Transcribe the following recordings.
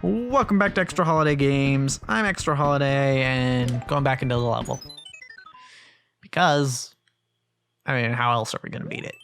Welcome back to Extra Holiday Games. I'm Extra Holiday and going back into the level. Because, I mean, how else are we going to beat it?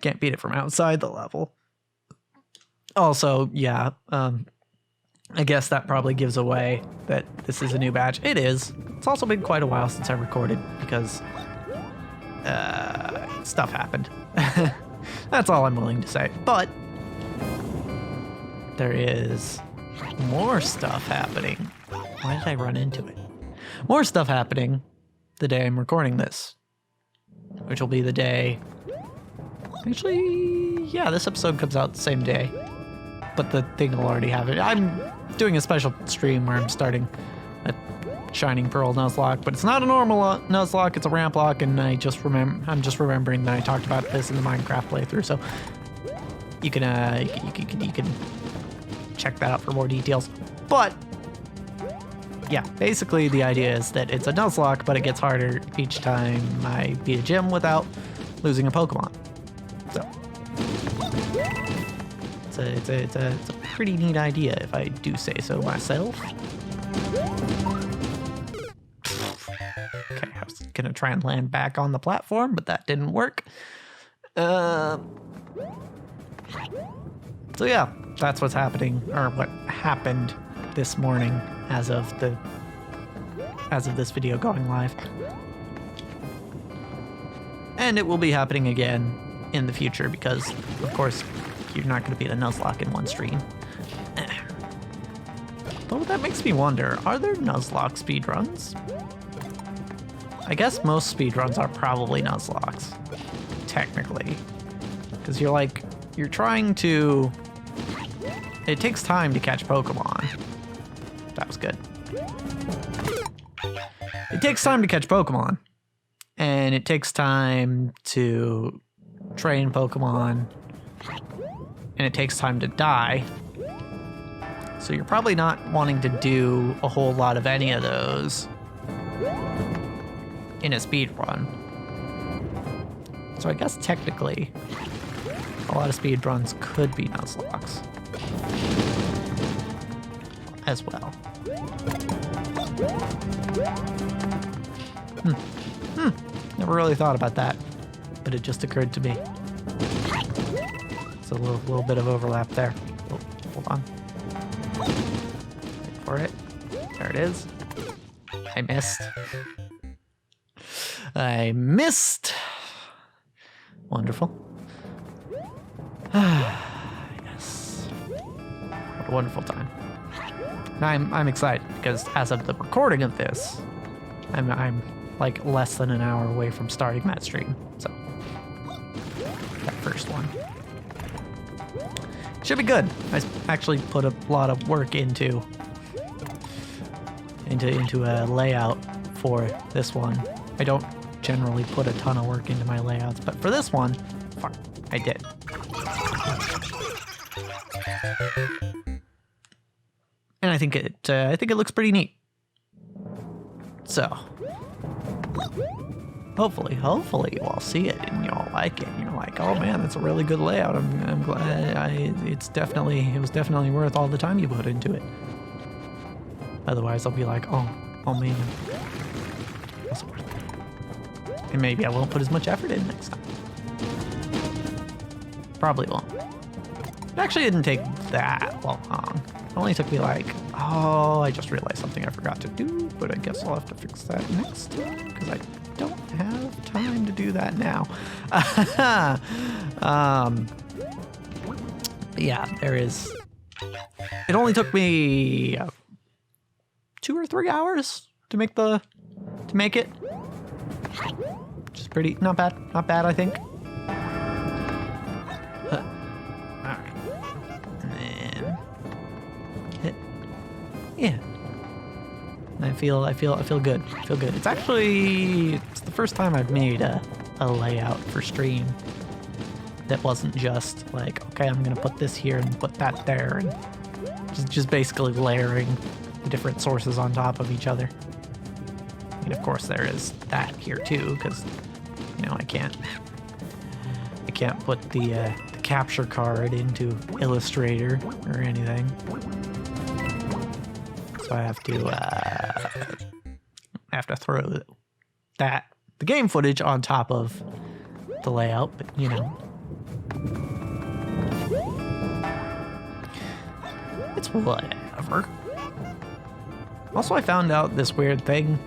Can't beat it from outside the level. Also, yeah, I guess that probably gives away that this is a new batch. It is. It's also been quite a while since I recorded because stuff happened. That's all I'm willing to say. But there is more stuff happening. Why did I run into it? More stuff happening the day I'm recording this, which will be the day. Actually, yeah, this episode comes out the same day, but the thing will already have it. I'm doing a special stream where I'm starting a Shining Pearl Nuzlocke, but it's not a normal Nuzlocke, it's a ramp lock, and I'm just remembering that I talked about this in the Minecraft playthrough, so you can check that out for more details. But yeah, basically the idea is that it's a Nuzlocke, but it gets harder each time I beat a gym without losing a Pokemon. So it's a pretty neat idea, if I do say so myself. Okay, I was gonna try and land back on the platform, but that didn't work. So yeah, that's what's happening, or what happened this morning as of this video going live. And it will be happening again in the future because, of course, you're not going to beat a Nuzlocke in one stream. Though that makes me wonder, are there Nuzlocke speedruns? I guess most speedruns are probably Nuzlocks, technically. Because you're trying to... It takes time to catch Pokemon. That was good. It takes time to catch Pokemon. And it takes time to train Pokemon. And it takes time to die. So you're probably not wanting to do a whole lot of any of those in a speed run. So I guess technically a lot of speed runs could be Nuzlocks as well. Never really thought about that, but it just occurred to me. It's a little bit of overlap there. Oh, hold on. Wait for it. There it is. I missed. I missed. Wonderful. Yes. What a wonderful time. And I'm excited because as of the recording of this, I'm like less than an hour away from starting that stream. So that first one should be good. I actually put a lot of work into a layout for this one. I don't generally put a ton of work into my layouts, but for this one, fuck, I did. And I think it looks pretty neat. So hopefully you all see it and you all like it. And you're like, oh man, that's a really good layout. I'm glad. It was definitely worth all the time you put into it. Otherwise, I'll be like, oh man, it wasn't worth it. And maybe I won't put as much effort in next time. Probably won't. It actually didn't take that long. It only took me like, oh, I just realized something I forgot to do, but I guess I'll have to fix that next time because I don't have time to do that now. Yeah, there is. It only took me 2 or 3 hours to make it. Which is pretty not bad, I think. Yeah, I feel good. I feel good. It's the first time I've made a layout for stream that wasn't just like, okay, I'm gonna put this here and put that there, and just basically layering the different sources on top of each other. And of course there is that here too, because I can't put the capture card into Illustrator or anything. So I have to throw the game footage on top of the layout, but you know. It's whatever. Also, I found out this weird thing.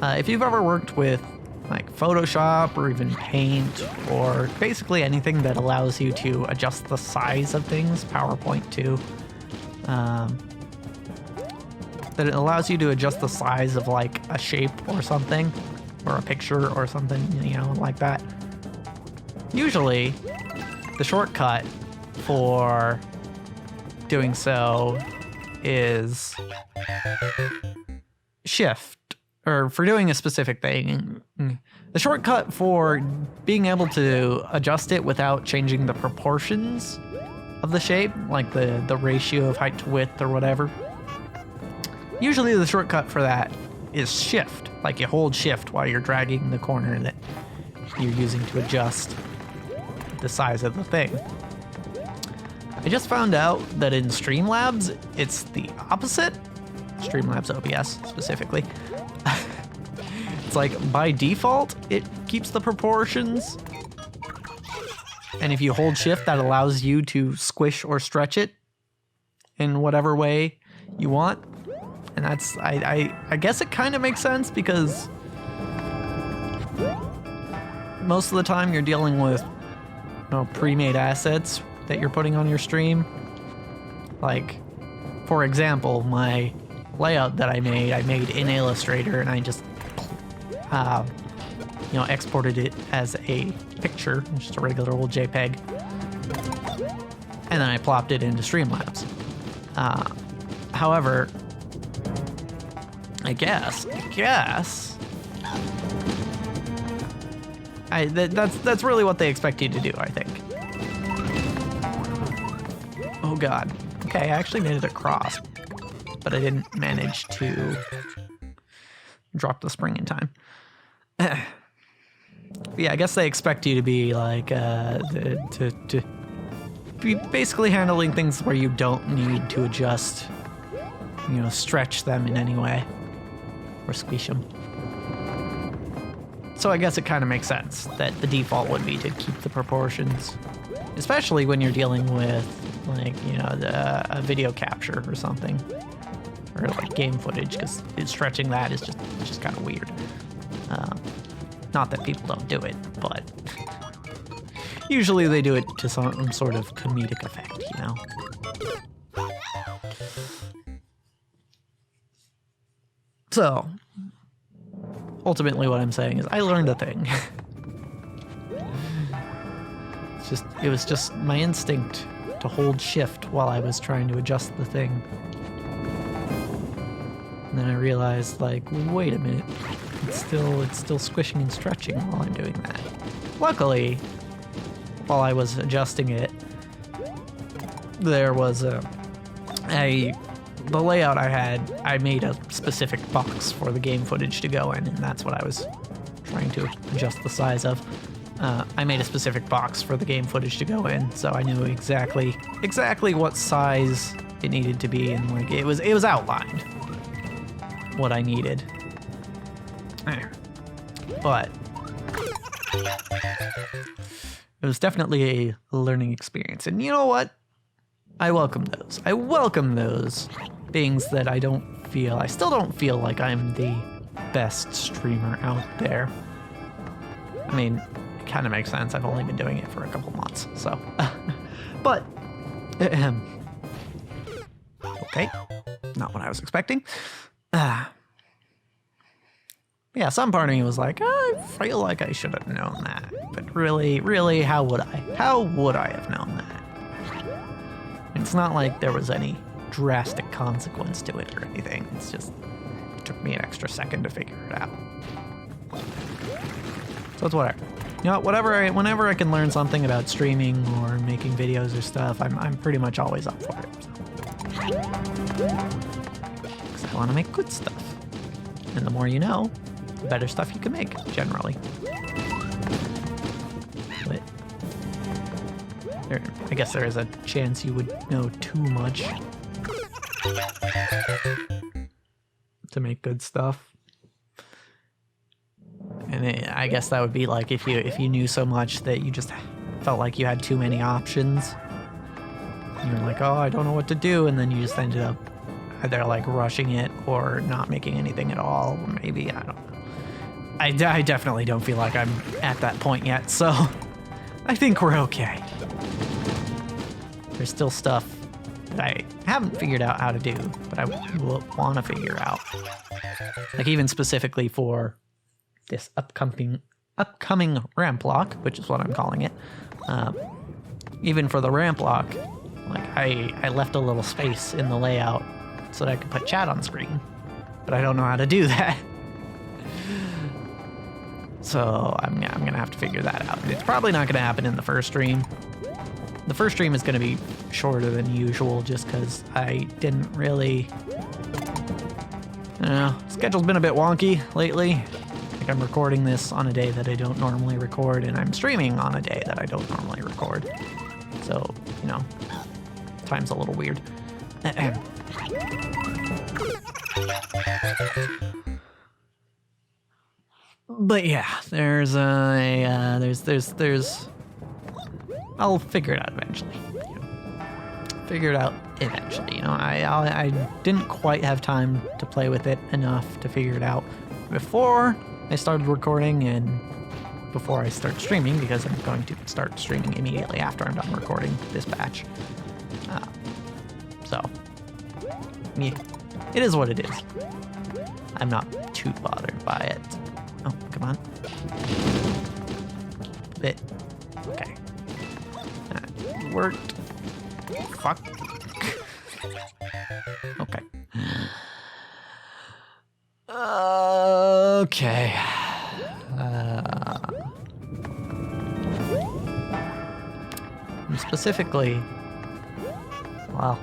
If you've ever worked with like Photoshop or even Paint or basically anything that allows you to adjust the size of things, PowerPoint too, that it allows you to adjust the size of like a shape or something, or a picture or something, you know, like that. Usually, the shortcut for doing so is Shift, or for doing a specific thing. The shortcut for being able to adjust it without changing the proportions of the shape, like the ratio of height to width or whatever. Usually the shortcut for that is Shift. Like you hold Shift while you're dragging the corner that you're using to adjust the size of the thing. I just found out that in Streamlabs, it's the opposite. Streamlabs OBS specifically. It's like by default, it keeps the proportions. And if you hold Shift, that allows you to squish or stretch it in whatever way you want. And that's, I guess it kind of makes sense because most of the time you're dealing with, you know, pre-made assets that you're putting on your stream. Like, for example, my layout that I made in Illustrator, and I just, you know, exported it as a picture, just a regular old JPEG, and then I plopped it into Streamlabs. However, I guess that's really what they expect you to do, I think. Oh god. Okay, I actually made it across, but I didn't manage to drop the spring in time. Yeah, I guess they expect you to be like to be basically handling things where you don't need to adjust, you know, stretch them in any way or squish them. So I guess it kind of makes sense that the default would be to keep the proportions, especially when you're dealing with, like, you know, a video capture or something, or like game footage, because stretching that is just kind of weird. Not that people don't do it, but usually they do it to some sort of comedic effect, you know? So, ultimately what I'm saying is I learned a thing. It was just my instinct to hold Shift while I was trying to adjust the thing. And then I realized, like, wait a minute, it's still squishing and stretching while I'm doing that. Luckily, while I was adjusting it, there was the layout I had, I made a specific box for the game footage to go in, and that's what I was trying to adjust the size of. I made a specific box for the game footage to go in, so I knew exactly what size it needed to be, and like it was outlined what I needed. But it was definitely a learning experience, and you know what? I welcome those. I welcome those things that I still don't feel like I'm the best streamer out there. I mean, it kind of makes sense. I've only been doing it for a couple months, so. But, okay, not what I was expecting. Yeah, some part of me was like, I feel like I should have known that. But really, how would I? How would I have known that? It's not like there was any drastic consequence to it or anything. It's just, it took me an extra second to figure it out. So it's whatever. You know, whenever I can learn something about streaming or making videos or stuff, I'm pretty much always up for it. Because I want to make good stuff. And the more you know, the better stuff you can make, generally. But I guess there is a chance you would know too much. to make good stuff. And I guess that would be like if you knew so much that you just felt like you had too many options. You're like, oh, I don't know what to do, and then you just ended up either like rushing it or not making anything at all. Or maybe, I don't know. I definitely don't feel like I'm at that point yet, so I think we're okay. There's still stuff that I haven't figured out how to do, but I want to figure out. Like even specifically for this upcoming ramp lock, which is what I'm calling it. Even for the ramp lock, like I left a little space in the layout so that I could put chat on screen, but I don't know how to do that. So I'm gonna have to figure that out. It's probably not gonna happen in the first stream. The first stream is gonna be shorter than usual just because I didn't really, I don't know, schedule's been a bit wonky lately. Like I'm recording this on a day that I don't normally record, and I'm streaming on a day that I don't normally record. So, you know, time's a little weird. But yeah, there's I'll figure it out eventually. You know. Figure it out eventually. You know, I didn't quite have time to play with it enough to figure it out before I started recording and before I start streaming, because I'm going to start streaming immediately after I'm done recording this batch. So, yeah, it is what it is. I'm not too bothered by it. Oh, come on. Bit. Okay. That worked. Fuck. Okay. Okay. Specifically, well,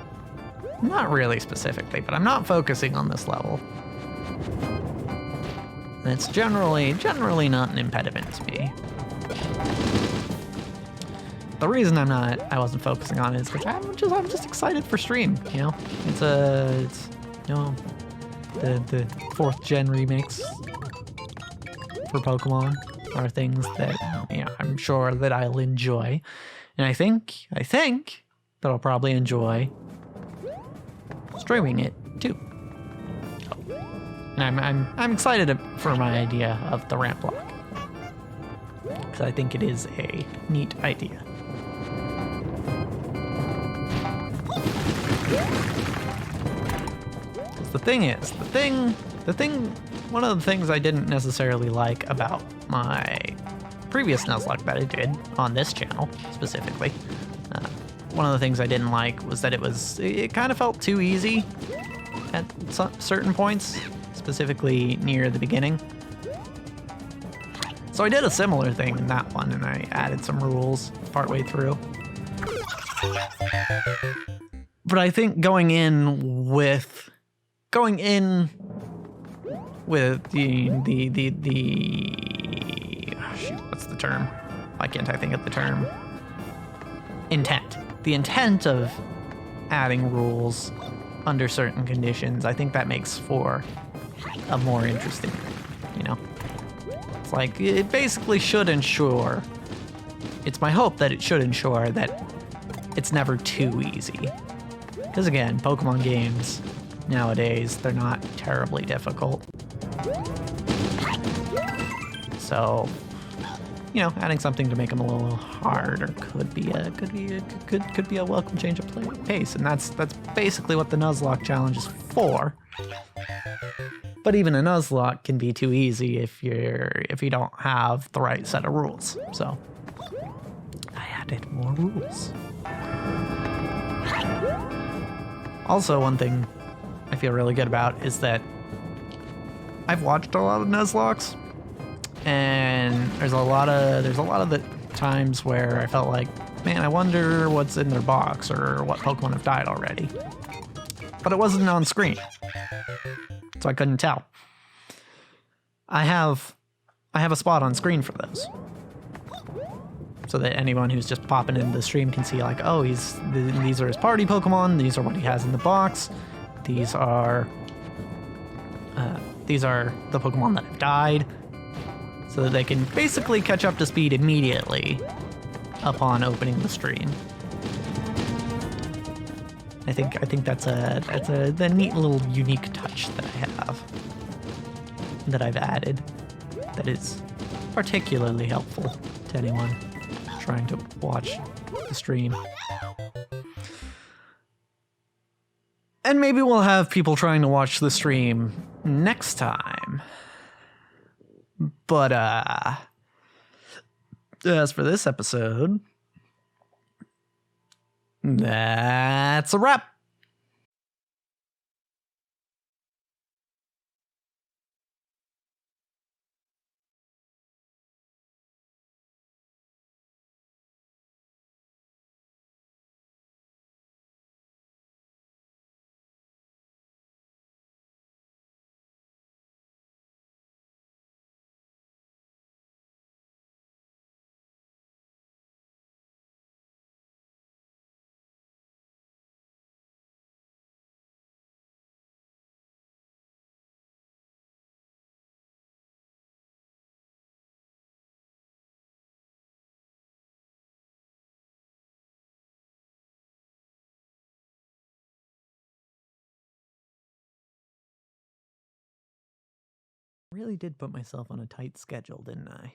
not really specifically, but I'm not focusing on this level. And it's generally not an impediment to me. The reason I wasn't focusing on it is because I'm just excited for stream. You know, it's you know, the 4th gen remakes for Pokemon are things that, you know, I'm sure that I'll enjoy, and I think that I'll probably enjoy streaming it too. And I'm excited for my idea of the ramp lock, because I think it is a neat idea. One of the things I didn't necessarily like about my previous Nuzlocke that I did on this channel specifically, one of the things I didn't like was that it kind of felt too easy at certain points, specifically near the beginning. So I did a similar thing in that one, and I added some rules partway through. But I think going in with the shoot, what's the term? Why can't I think of the term? Intent. The intent of adding rules under certain conditions, I think that makes for a more interesting thing, you know? It's like, it basically should ensure, it's my hope that it should ensure that it's never too easy. Because again, Pokemon games nowadays, they're not terribly difficult. So, you know, adding something to make them a little harder could be a welcome change of pace, and that's basically what the Nuzlocke challenge is for. But even a Nuzlocke can be too easy if you don't have the right set of rules. So I added more rules. Also, one thing I feel really good about is that I've watched a lot of Nuzlocks, and there's a lot of the times where I felt like, man, I wonder what's in their box or what Pokemon have died already. But it wasn't on screen, so I couldn't tell. I have a spot on screen for those, so that anyone who's just popping into the stream can see, like, oh, these are his party Pokemon, these are what he has in the box, these are These are the Pokemon that have died, so that they can basically catch up to speed immediately upon opening the stream. I think that's the neat little unique touch that I have, that I've added, that is particularly helpful to anyone trying to watch the stream. And maybe we'll have people trying to watch the stream next time. But as for this episode, that's a wrap. Really did put myself on a tight schedule, didn't I?